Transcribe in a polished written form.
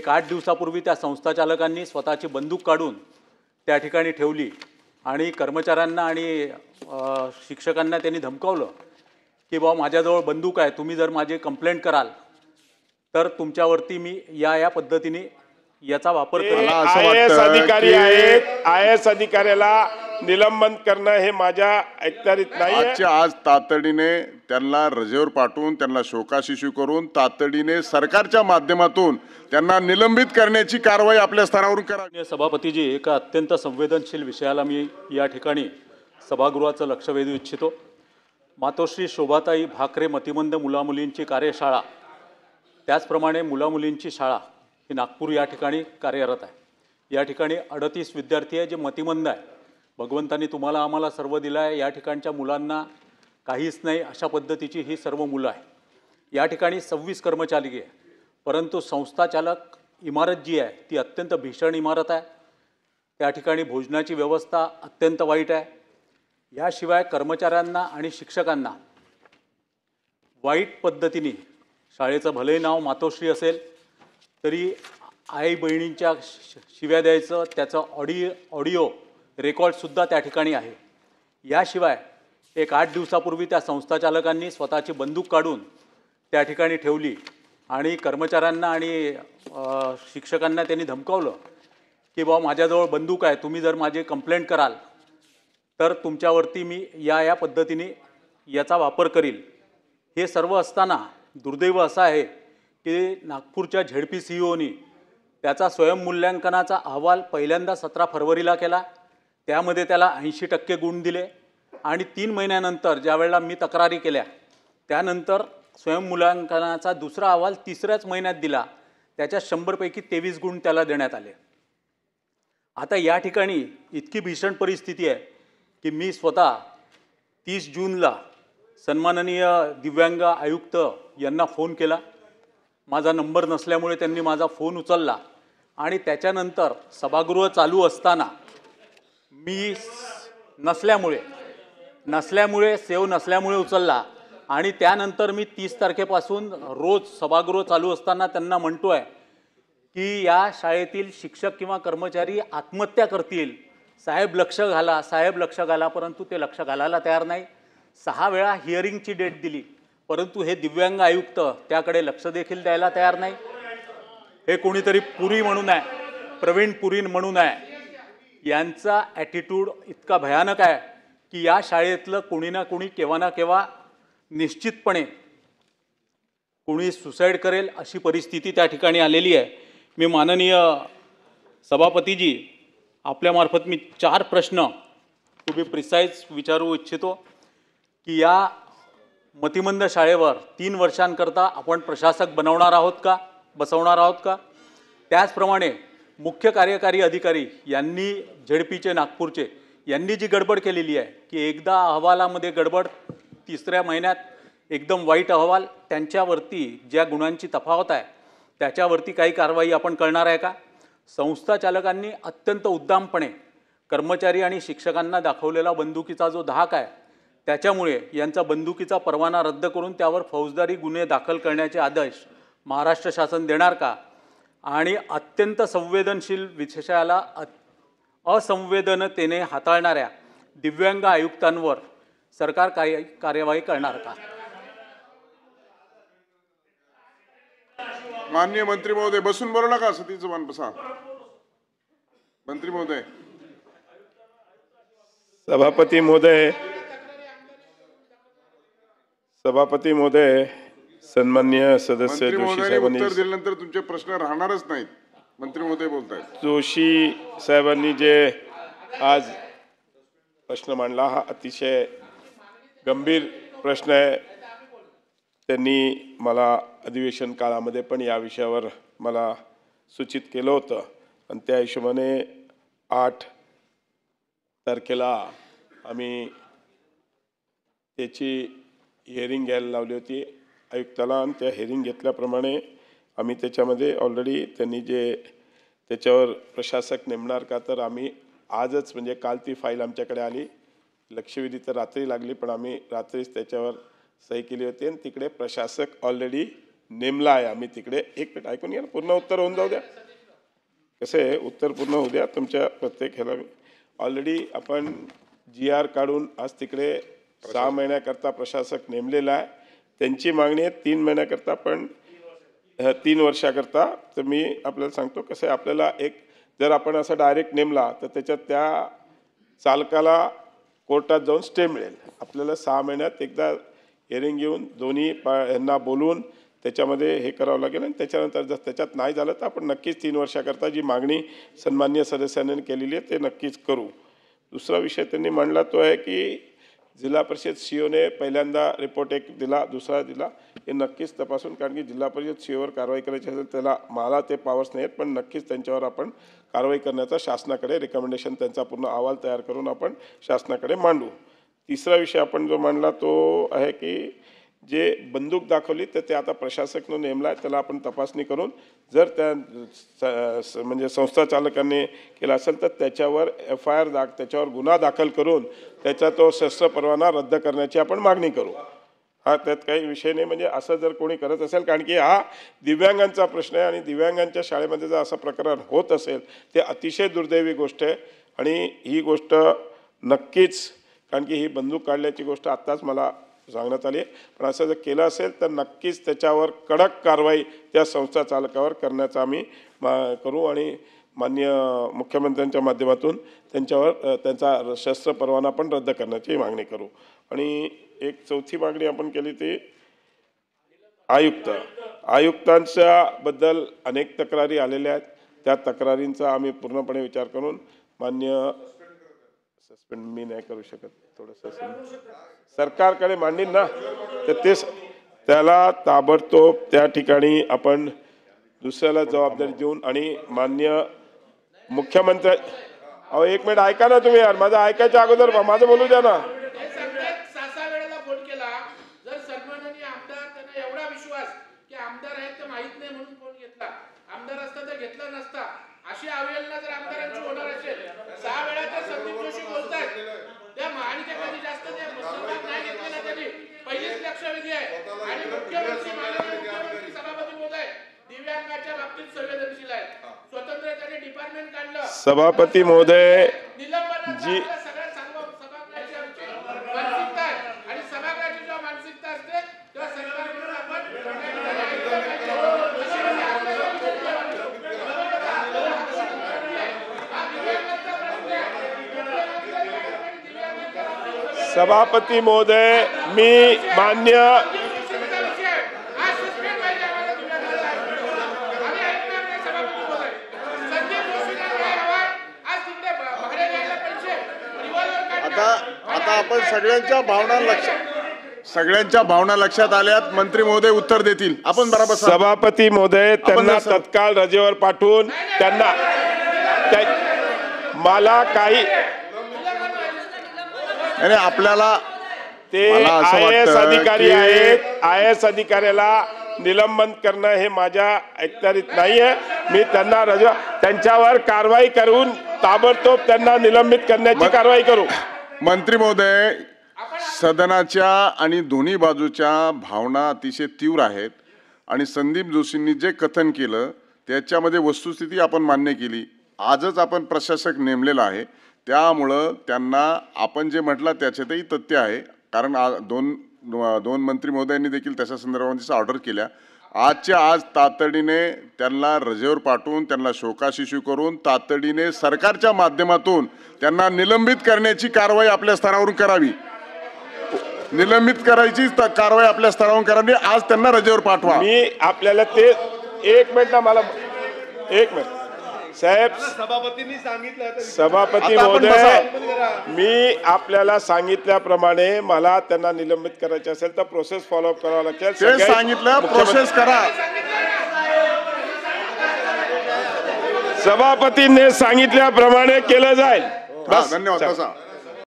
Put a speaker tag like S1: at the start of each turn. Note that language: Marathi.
S1: एक 8 दिवसापूर्वी त्या संस्थाचालकांनी स्वतःची बंदूक काढून त्या ठिकाणी ठेवली आणि कर्मचाऱ्यांना आणि शिक्षकांना त्यांनी धमकावलं की बाबा माझ्याजवळ बंदूक आहे, तुम्ही जर माझी कंप्लेंट कराल तर तुमच्यावरती मी या पद्धतीने याचा वापर करेन।
S2: IAS अधिकारी आहेत, IAS अधिकाऱ्याला निलंबन करणं हे माझ्या अखत्यारीत नाही।
S3: आज तातडीने त्यांना रजेवर पाठवून त्यांना शोकाशिशी करून तातडीने सरकारच्या माध्यमातून त्यांना निलंबित करण्याची कारवाई आपल्या स्तरावरून करावी।
S1: सभापतीजी, एका अत्यंत संवेदनशील विषयाला मी या ठिकाणी सभागृहाचं लक्ष वेधू इच्छितो। मातोश्री शोभाताई भाकरे मतिमंद मुलामुलींची कार्यशाळा, त्याचप्रमाणे मुलामुलींची शाळा ही नागपूर या ठिकाणी कार्यरत आहे। या ठिकाणी 38 विद्यार्थी आहे जे मतिमंद आहे। भगवंतांनी तुम्हाला आम्हाला सर्व दिलं आहे। या ठिकाणच्या मुलांना काहीच नाही अशा पद्धतीची ही सर्व मुलं आहे। या ठिकाणी 26 कर्मचारी आहे, परंतु संस्थाचालक इमारत जी आहे ती अत्यंत भीषण इमारत आहे। त्या ठिकाणी भोजनाची व्यवस्था अत्यंत वाईट आहे। याशिवाय कर्मचाऱ्यांना आणि शिक्षकांना वाईट पद्धतीने, शाळेचं भले नाव मातोश्री असेल तरी आई बहिणींच्या शिव्या द्यायचं, त्याचं ऑडिओ रेकॉर्डसुद्धा त्या ठिकाणी आहे। याशिवाय एक 8 दिवसापूर्वी त्या संस्थाचालकांनी स्वतःची बंदूक काढून त्या ठिकाणी ठेवली आणि कर्मचाऱ्यांना आणि शिक्षकांना त्यांनी धमकावलं की बाबा माझ्याजवळ बंदूक आहे, तुम्ही जर माझी कंप्लेंट कराल तर तुमच्यावरती मी या पद्धतीने याचा वापर करील। हे सर्व असताना दुर्दैव असं आहे की नागपूरच्या ZPCOनी त्याचा स्वयंमूल्यांकनाचा अहवाल पहिल्यांदा 17 फरवरीला केला, त्यामध्ये त्याला 80% गुण दिले आणि 3 महिन्यानंतर ज्यावेळेला मी तक्रारी केल्या त्यानंतर स्वयंमूल्यांकनाचा दुसरा अहवाल 3ऱ्याच महिन्यात दिला, त्याच्या 100 पैकी 23 गुण त्याला देण्यात आले। आता या ठिकाणी इतकी भीषण परिस्थिती आहे की मी स्वतः 30 जूनला सन्माननीय दिव्यांग आयुक्त यांना फोन केला। माझा नंबर नसल्यामुळे त्यांनी माझा फोन उचलला आणि त्याच्यानंतर सभागृह चालू असताना मी सेव नसल्यामुळे उचलला आणि त्यानंतर मी 30 तारखेपासून रोज सभागृह चालू असताना त्यांना म्हणतोय की या शाळेतील शिक्षक किंवा कर्मचारी आत्महत्या करतील, साहेब लक्ष घाला, साहेब लक्ष घाला, परंतु ते लक्ष घालायला तयार नाही। 6 वेळा हिअरिंगची डेट दिली, परंतु हे दिव्यांग आयुक्त त्याकडे लक्ष देखील द्यायला तयार नाही। हे कोणीतरी पुरी म्हणून आहे, प्रवीण पुरी म्हणून आहे, यांचा ॲटिट्यूड इतका भयानक आहे की या शाळेतलं कोणी ना कोणी केव्हा ना केव्हा निश्चितपणे कोणी सुसाईड करेल अशी परिस्थिती त्या ठिकाणी आलेली आहे। मी माननीय सभापतीजी आपल्यामार्फत मी 4 प्रश्न टू बी प्रिसाइज विचारू इच्छितो की या मतिमंद शाळेवर 3 वर्षांकरता आपण प्रशासक बसवणार आहोत का? त्याचप्रमाणे मुख्य कार्यकारी अधिकारी यांनी ZPचे नागपूरचे यांनी जी गडबड केलेली आहे की एकदा अहवालामध्ये गडबड, 3ऱ्या महिन्यात एकदम वाईट अहवाल, त्यांच्यावरती ज्या गुणांची तफावत आहे त्याच्यावरती काही कारवाई आपण करणार आहे का? संस्थाचालकांनी अत्यंत उद्दामपणे कर्मचारी आणि शिक्षकांना दाखवलेला बंदुकीचा जो धाक आहे त्याच्यामुळे यांचा बंदुकीचा परवाना रद्द करून त्यावर फौजदारी गुन्हे दाखल करण्याचे आदेश महाराष्ट्र शासन देणार का? आणि अत्यंत संवेदनशील विषयाला असंवेदनतेने हाताळणाऱ्या दिव्यांग आयुक्तांवर सरकार कार्यवाही करणार का?
S3: माननीय मंत्री महोदय बसून बोलू नका, सतीचं मान बसा। मंत्री महोदय।
S2: सभापती महोदय, सन्माननीय सदस्य जोशी साहेबांनी
S3: उत्तर दिल्यानंतर तुमचे प्रश्न राहणारच नाहीत। मंत्री महोदय बोलतायत।
S2: जोशी साहेबांनी जे आज प्रश्न मांडला हा अतिशय गंभीर प्रश्न आहे। त्यांनी मला अधिवेशन काळामध्ये पण या विषयावर मला सूचित केलं होतं आणि त्या हिशोबाने 8 तारखेला आम्ही त्याची हिअरिंग घ्यायला लावली होती आयुक्ताला आणि त्या हिअरिंग घेतल्याप्रमाणे आम्ही त्याच्यामध्ये ऑलरेडी त्यांनी जे त्याच्यावर प्रशासक नेमणार का तर आम्ही आजच म्हणजे काल ती फाईल आमच्याकडे आली, लक्षवेधी तर रात्री लागली पण आम्ही रात्रीच त्याच्यावर सही केली होती आणि तिकडे प्रशासक ऑलरेडी नेमला आहे आम्ही तिकडे. एक मिनिट ऐकून घ्या ना, पूर्ण उत्तर होऊन जाऊ द्या. कसं आहे, उत्तर पूर्ण होऊ द्या तुमच्या प्रत्येक ह्याला. ऑलरेडी आपण GR काढून आज तिकडे 6 महिन्याकरता प्रशासक नेमलेला आहे. त्यांची मागणी आहे 3 महिन्याकरता, पण 3 वर्षाकरता. तर मी आपल्याला सांगतो कसं आहे, आपल्याला एक जर आपण असं डायरेक्ट नेमला तर त्याच्यात त्या चालकाला कोर्टात जाऊन स्टे मिळेल. आपल्याला 6 महिन्यात एकदा हिअरिंग घेऊन दोन्ही यांना बोलवून त्याच्यामध्ये हे करावं लागेल. आणि त्याच्यानंतर जर त्याच्यात नाही झालं तर आपण नक्कीच 3 वर्षाकरता जी मागणी सन्माननीय सदस्यांनी केलेली आहे ते नक्कीच करू. दुसरा विषय त्यांनी मांडला तो आहे की जिल्हा परिषद CEOने पहिल्यांदा रिपोर्ट एक दिला, दुसरा दिला. हे नक्कीच तपासून, कारण की जिल्हा परिषद CEOवर कारवाई करायची असेल त्याला मला ते पॉवर्स नाही आहेत, पण नक्कीच त्यांच्यावर आपण कारवाई करण्याचा शासनाकडे रिकमेंडेशन, त्यांचा पूर्ण अहवाल तयार करून आपण शासनाकडे मांडू. तिसरा विषय आपण जो मांडला तो आहे की जे बंदूक दाखवली तर ते आता प्रशासकनं नेमला आहे, त्याला आपण तपासणी करून जर त्या म्हणजे संस्था चालकांनी केला असेल तर त्याच्यावर FIR त्याच्यावर गुन्हा दाखल करून त्याचा तो शस्त्र परवाना रद्द करण्याची आपण मागणी करू. हा त्यात काही विषय नाही. म्हणजे असं जर कोणी करत असेल, कारण की हा दिव्यांगांचा प्रश्न आहे आणि दिव्यांगांच्या शाळेमध्ये जर असं प्रकरण होत असेल ते अतिशय दुर्दैवी गोष्ट आहे. आणि ही गोष्ट नक्कीच, कारण की ही बंदूक काढल्याची गोष्ट आत्ताच मला सांगण्यात आली आहे, पण असं जर केलं असेल तर नक्कीच त्याच्यावर कडक कारवाई त्या संस्था चालकावर करण्याचा आम्ही करू. आणि माननीय मुख्यमंत्र्यांच्या माध्यमातून त्यांच्यावर त्यांचा शस्त्र परवाना पण रद्द करण्याची मागणी करू. आणि एक चौथी मागणी आपण केली ती आयुक्तांच्या बद्दल अनेक तक्रारी आलेल्या आहेत. त्या तक्रारींचा आम्ही पूर्णपणे विचार करून मान्य सस्पेंड मी नाही करू शकत, थोडंसं सरकारकडे मांडीन ना, तर तेच त्याला ताबडतोब त्या ठिकाणी आपण दुसऱ्याला जबाबदारी देऊन. आणि मान्य मुख्यमंत्री, अहो एक मिनिट ऐका ना तुम्ही यार, माझं ऐकायच्या अगोदर माझं बोलू द्या ना.
S4: अशी अवहेलना जर आमदारांची होणार असेल, 6 वेळा तर संदीप जोशी बोलतायत त्या महानिका कधी जास्त सहभाग नाही घेतलेला त्यांनी, पहिलीच लक्षवेधी आहे. आणि मुख्यमंत्री माननीय मुख्यमंत्री सभापती महोदय दिव्यांगाच्या बाबतीत संवेदनशील आहेत. स्वतंत्र त्यांनी डिपार्टमेंट काढलं.
S2: सभापती महोदय
S4: जी सगळ्या सभागृहाची आमची मानसिकता आहे आणि सभागृहाची जेव्हा मानसिकता असते तेव्हा सरकारकडून आपण
S2: सभापती महोदय मी मान्य
S3: आता आपण सगळ्यांच्या भावना लक्षात आल्यात. मंत्री महोदय उत्तर देतील. आपण बरोबर
S2: सभापती महोदय त्यांना तत्काळ रजेवर पाठवून त्यांना मला काही
S3: आणि आपल्याला
S2: ते IAS अधिकारी आहेत, IAS अधिकाऱ्याला निलंबन करणं हे माझ्या अखत्यारीत नाही आहे. मी त्यांना त्यांच्यावर कारवाई करून ताबडतोब त्यांना निलंबित करण्याची कारवाई करू.
S3: मंत्री महोदय, सदनाच्या आणि दोन्ही बाजूच्या भावना अतिशय तीव्र आहेत आणि संदीप जोशींनी जे कथन केलं त्याच्यामध्ये वस्तुस्थिती आपण मान्य केली. आजच आपण प्रशासक नेमलेला आहे, त्यामुळं त्यांना आपण जे म्हटलं त्याच्यातही तथ्य आहे. कारण दोन मंत्री महोदयांनी देखील त्याच्या संदर्भात ऑर्डर केल्या. आजच्या आज तातडीने त्यांना रजेवर पाठवून त्यांना शोकाशिशी करून तातडीने सरकारच्या माध्यमातून त्यांना निलंबित करण्याची कारवाई आपल्या स्तरावरून करावी. निलंबित करायची कारवाई आपल्या स्तरावरून करावी. आज त्यांना रजेवर पाठवा.
S2: मी आपल्याला ते एक मिनिट ना, मला एक मिनिट साहेब,
S5: सभापतींनी सांगितलं.
S2: सभापती महोदय मी आपल्याला सांगितल्याप्रमाणे मला त्यांना निलंबित करायचे असेल तर प्रोसेस फॉलोअप करावा लागेल.
S3: ते सांगितलं प्रोसेस करा.
S2: सभापतींनी सांगितल्याप्रमाणे केलं जाईल.
S3: धन्यवाद.